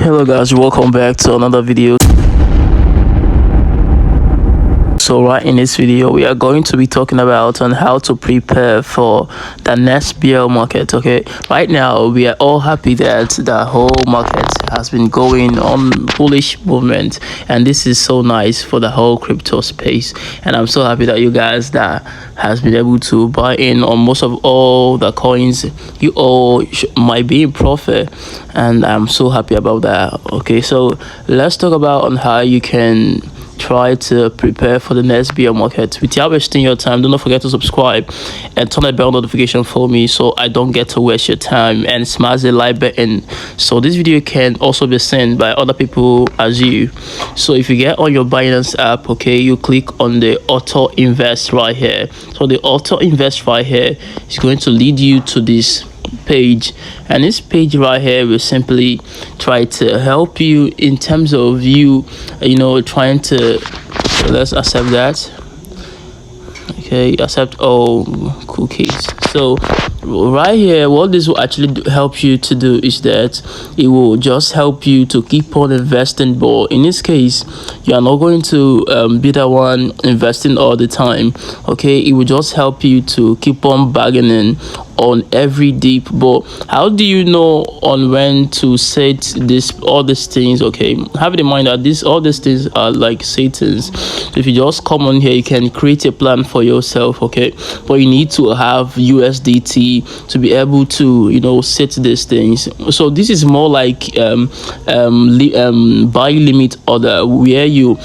Hello guys, welcome back to another video. So right in this video we are going to be talking about on how to prepare for the next bear market. Okay, right now we are all happy that the whole market has been going on bullish movement, and this is so nice for the whole crypto space. And I'm so happy that you guys that has been able to buy in on most of all the coins. You all might be in profit, and I'm so happy about that. Okay, so let's talk about on how you can try to prepare for the next bear market without wasting your time. Don't forget to subscribe and turn the bell notification for me so I don't get to waste your time, and smash the like button so this video can also be seen by other people as you. So if you get on your Binance app, okay, you click on the auto invest right here. So the auto invest right here is going to lead you to this page, and this page right here will simply try to help you in terms of you trying to, so let's accept that. Okay, accept all cookies. So right here, what this will actually help you to do is that it will just help you to keep on investing, but in this case you are not going to be the one investing all the time. Okay, it will just help you to keep on bargaining on every dip. But how do you know on when to set all these things? Okay, have in mind that all these things are like settings. So if you just come on here, you can create a plan for yourself. Okay, but you need to have USDT to be able to set these things. So this is more like buy limit order, where you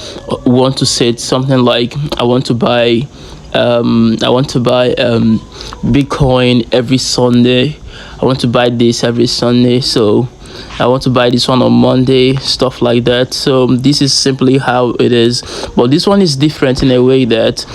want to set something like I want to buy Bitcoin every Sunday. I want to buy this every Sunday, so I want to buy this one on Monday, stuff like that. So this is simply how it is, but this one is different in a way that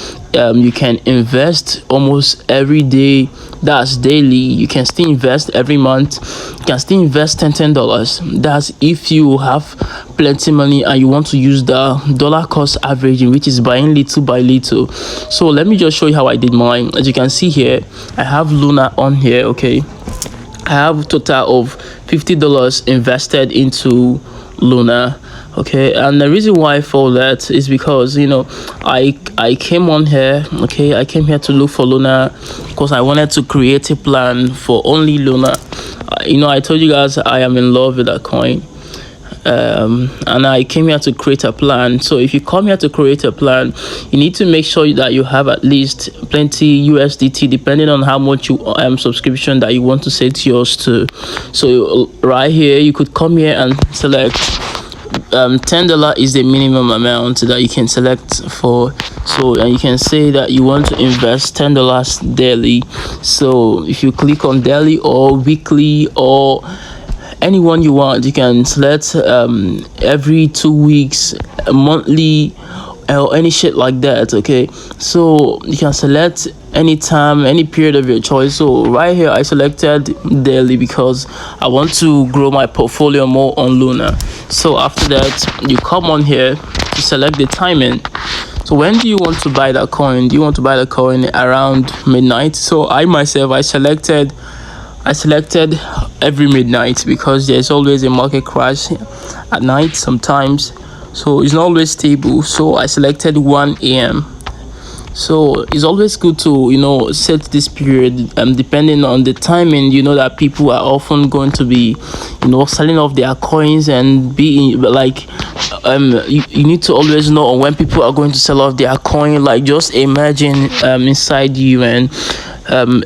you can invest almost every day. That's daily. You can still invest every month. You can still invest $10. That's if you have plenty money and you want to use the dollar cost averaging, which is buying little by little. So let me just show you how I did mine. As you can see here, I have Luna on here. Okay, I have a total of $50 invested into Luna. Okay, and the reason why for that is because I came on here. Okay, I came here to look for Luna because I wanted to create a plan for only Luna. I told you guys I am in love with that coin, and I came here to create a plan. So if you come here to create a plan, you need to make sure that you have at least plenty USDT, depending on how much you subscription that you want to set yours to. So right here, you could come here and select $10 is the minimum amount that you can select for. So and you can say that you want to invest $10 daily. So if you click on daily or weekly or anyone you want, you can select every 2 weeks, monthly, or any shit like that. Okay, so you can select anytime, any period of your choice. So right here I selected daily because I want to grow my portfolio more on Luna. So after that, you come on here to select the timing. So when do you want to buy that coin? Do you want to buy the coin around midnight? So I myself, I selected every midnight because there's always a market crash at night sometimes, so it's not always stable. So I selected 1 a.m. So it's always good to set this period depending on the timing. That people are often going to be selling off their coins and being like you need to always know when people are going to sell off their coin. Like just imagine inside you and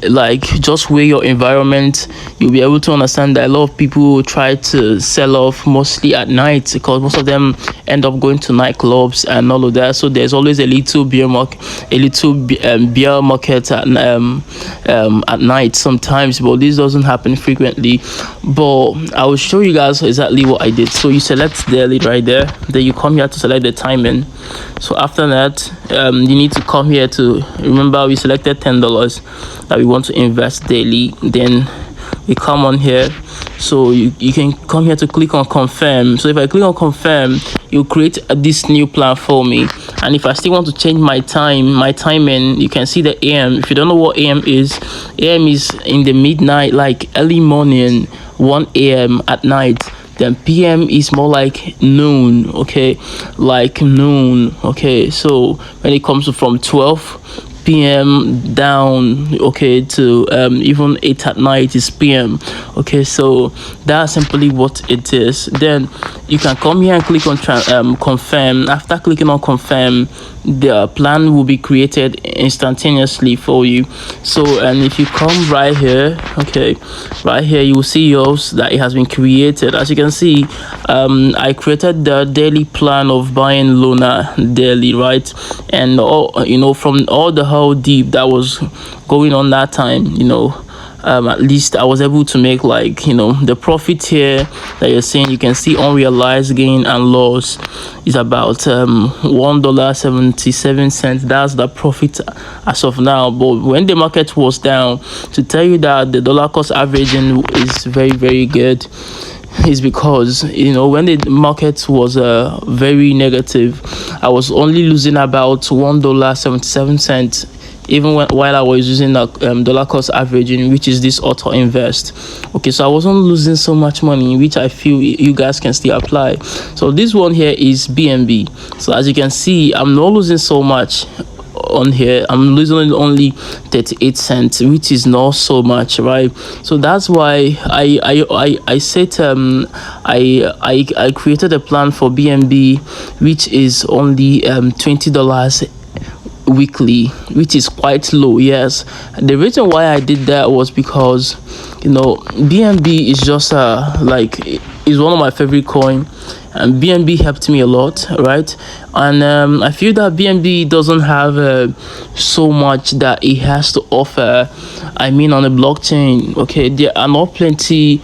like just weigh your environment. You'll be able to understand that a lot of people try to sell off mostly at night because most of them end up going to nightclubs and all of that. So there's always a little bear market at night sometimes, but this doesn't happen frequently. But I will show you guys exactly what I did. So you select daily right there, then you come here to select the timing. So after that, you need to come here to remember we selected $10 that we want to invest daily. Then we come on here, so you can come here to click on confirm. So if I click on confirm, you create this new plan for me. And if I still want to change my timing, you can see the AM. If you don't know what AM is in the midnight, like early morning, 1 a.m. at night. then PM is more like noon, okay, like noon, okay. So when it comes to from 12 p.m. down, okay, to even 8 at night is PM, okay. So that's simply what it is. Then you can come here and click on confirm. After clicking on confirm, the plan will be created instantaneously for you. So, and if you come right here, okay, right here, you will see yours that it has been created. As you can see, I created the daily plan of buying Luna daily, right? And all, from all the whole deep that was going on that time, at least I was able to make, like, the profit here that you're seeing. You can see unrealized gain and loss is about $1.77. That's the profit as of now. But when the market was down, to tell you that the dollar cost averaging is very, very good, is because when the market was very negative, I was only losing about $1.77, even while I was using the dollar cost averaging, which is this auto invest. Okay, so I wasn't losing so much money, which I feel you guys can still apply. So this one here is BNB. So as you can see, I'm not losing so much on here. I'm losing only 38 cents, which is not so much, right? So that's why I said I created a plan for BNB, which is only $20 weekly, which is quite low. Yes, the reason why I did that was because BNB is just is one of my favorite coin, and BNB helped me a lot, right? And I feel that BNB doesn't have so much that it has to offer, I mean, on the blockchain. Okay, there are not plenty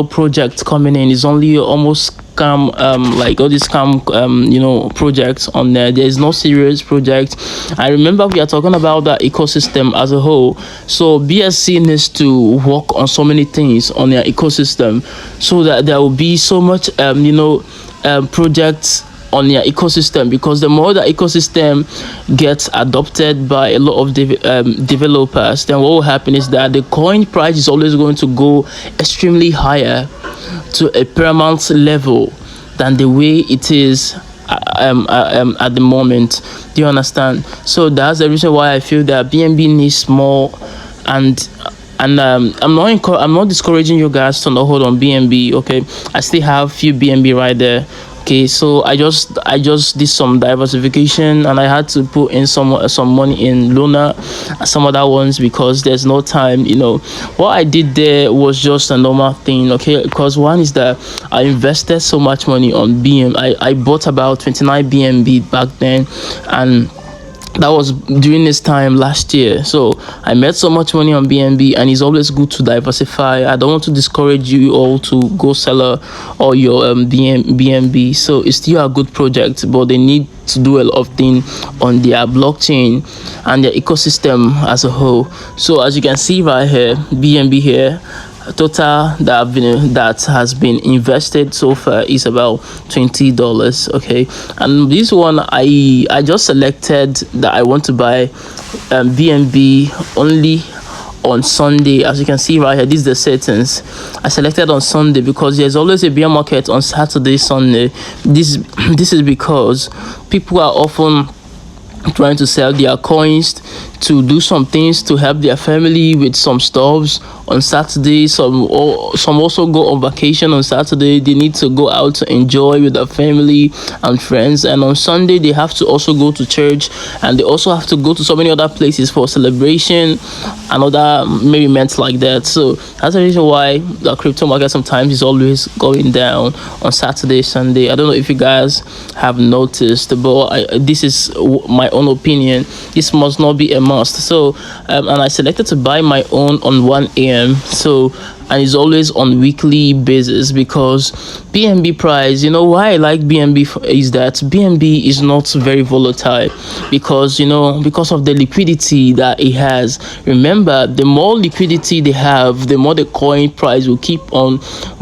projects coming in. It's only almost scam, like all these scam projects on there. There is no serious project. I remember we are talking about the ecosystem as a whole. So BSC needs to work on so many things on their ecosystem, so that there will be so much projects on your ecosystem, because the more the ecosystem gets adopted by a lot of developers, then what will happen is that the coin price is always going to go extremely higher to a paramount level than the way it is at the moment. Do you understand? So that's the reason why I feel that BNB needs more. And I'm not discouraging you guys to not hold on BNB. Okay, I still have few BNB right there. Okay, so I just did some diversification, and I had to put in some money in Luna and some other ones, because there's no time. What I did there was just a normal thing. Okay, because one is that I invested so much money on BM. I bought about 29 BNB back then, and that was during this time last year. So I made so much money on BNB, and it's always good to diversify. I don't want to discourage you all to go sell all your BNB. So it's still a good project, but they need to do a lot of things on their blockchain and their ecosystem as a whole. So as you can see right here, BNB here, total that has been invested so far is about $20. Okay, and this one I just selected that I want to buy BNB only on Sunday. As you can see right here, this is the settings. I selected on Sunday because there's always a bear market on Saturday, Sunday. This is because people are often trying to sell their coins to do some things to help their family with some stuffs on Saturday. Some also go on vacation on Saturday. They need to go out to enjoy with their family and friends, and on Sunday they have to also go to church, and they also have to go to so many other places for celebration and other merriments like that. So that's the reason why the crypto market sometimes is always going down on Saturday, Sunday. I don't know if you guys have noticed, but this is my own opinion. This must not be a must. So and I selected to buy my own on 1 a.m. so, and it's always on weekly basis, because BNB price, why I like BNB is that BNB is not very volatile, because because of the liquidity that it has. Remember, the more liquidity they have, the more the coin price will keep on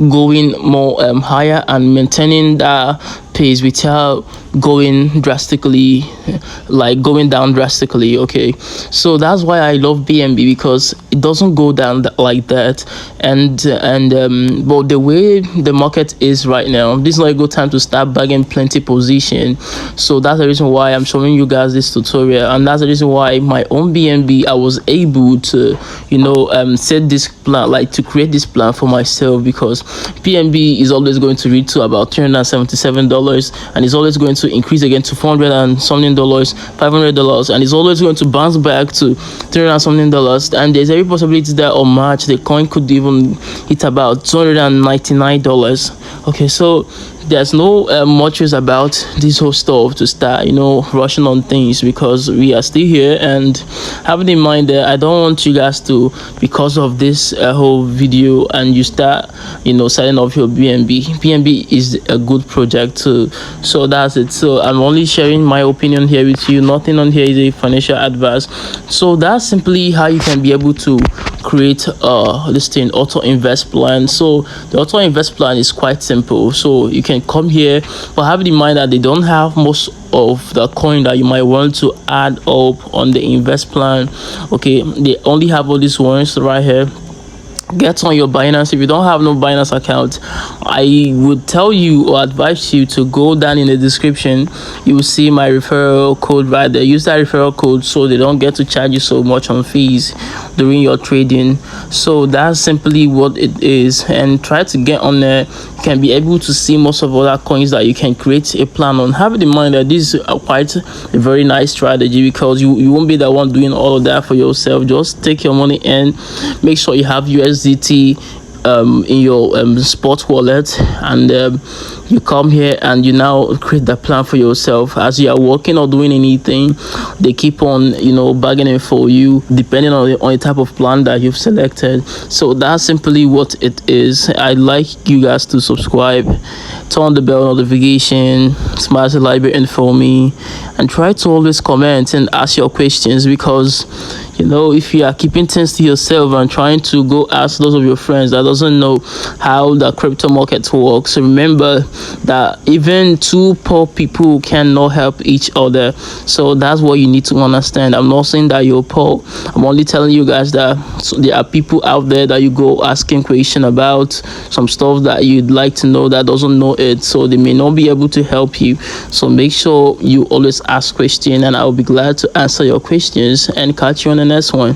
going more higher and maintaining that pace without going drastically, like going down drastically. Okay, so that's why I love BNB, because it doesn't go down like that. But the way the market is right now, this is not a good time to start bagging plenty position. So that's the reason why I'm showing you guys this tutorial, and that's the reason why my own BNB, I was able to set this plan, like to create this plan for myself, because PNB is always going to reach to about $377, and it's always going to increase again to $400 and something dollars, $500, and it's always going to bounce back to $300 and something dollars. And there's every possibility that on March the coin could even hit about $299. Okay, so there's no much is about this whole stuff to start rushing on things, because we are still here. And having in mind that I don't want you guys to, because of this whole video, and you start setting up your BNB is a good project too. So that's it. So I'm only sharing my opinion here with you. Nothing on here is a financial advice. So that's simply how you can be able to create this thing, auto invest plan. So the auto invest plan is quite simple. So you can come here, but have in mind that they don't have most of the coin that you might want to add up on the invest plan. Okay, they only have all these ones right here. Get on your Binance. If you don't have no Binance account, I would tell you or advise you to go down in the description. You will see my referral code right there. Use that referral code so they don't get to charge you so much on fees during your trading. So that's simply what it is, and try to get on there. You can be able to see most of other coins that you can create a plan on. Have in mind that this is quite a very nice strategy, because you won't be the one doing all of that for yourself. Just take your money and make sure you have USDT in your spot wallet, and you come here and you now create the plan for yourself. As you are working or doing anything, they keep on bargaining for you depending on the type of plan that you've selected. So that's simply what it is. I'd like you guys to subscribe, turn on the bell notification, smash the like button for me, and try to always comment and ask your questions, because if you are keeping things to yourself and trying to go ask those of your friends that doesn't know how the crypto market works, remember that even two poor people cannot help each other. So that's what you need to understand. I'm not saying that you're poor. I'm only telling you guys that there are people out there that you go asking questions about some stuff that you'd like to know that doesn't know it, so they may not be able to help you. So make sure you always ask questions, and I'll be glad to answer your questions and catch you on the next one.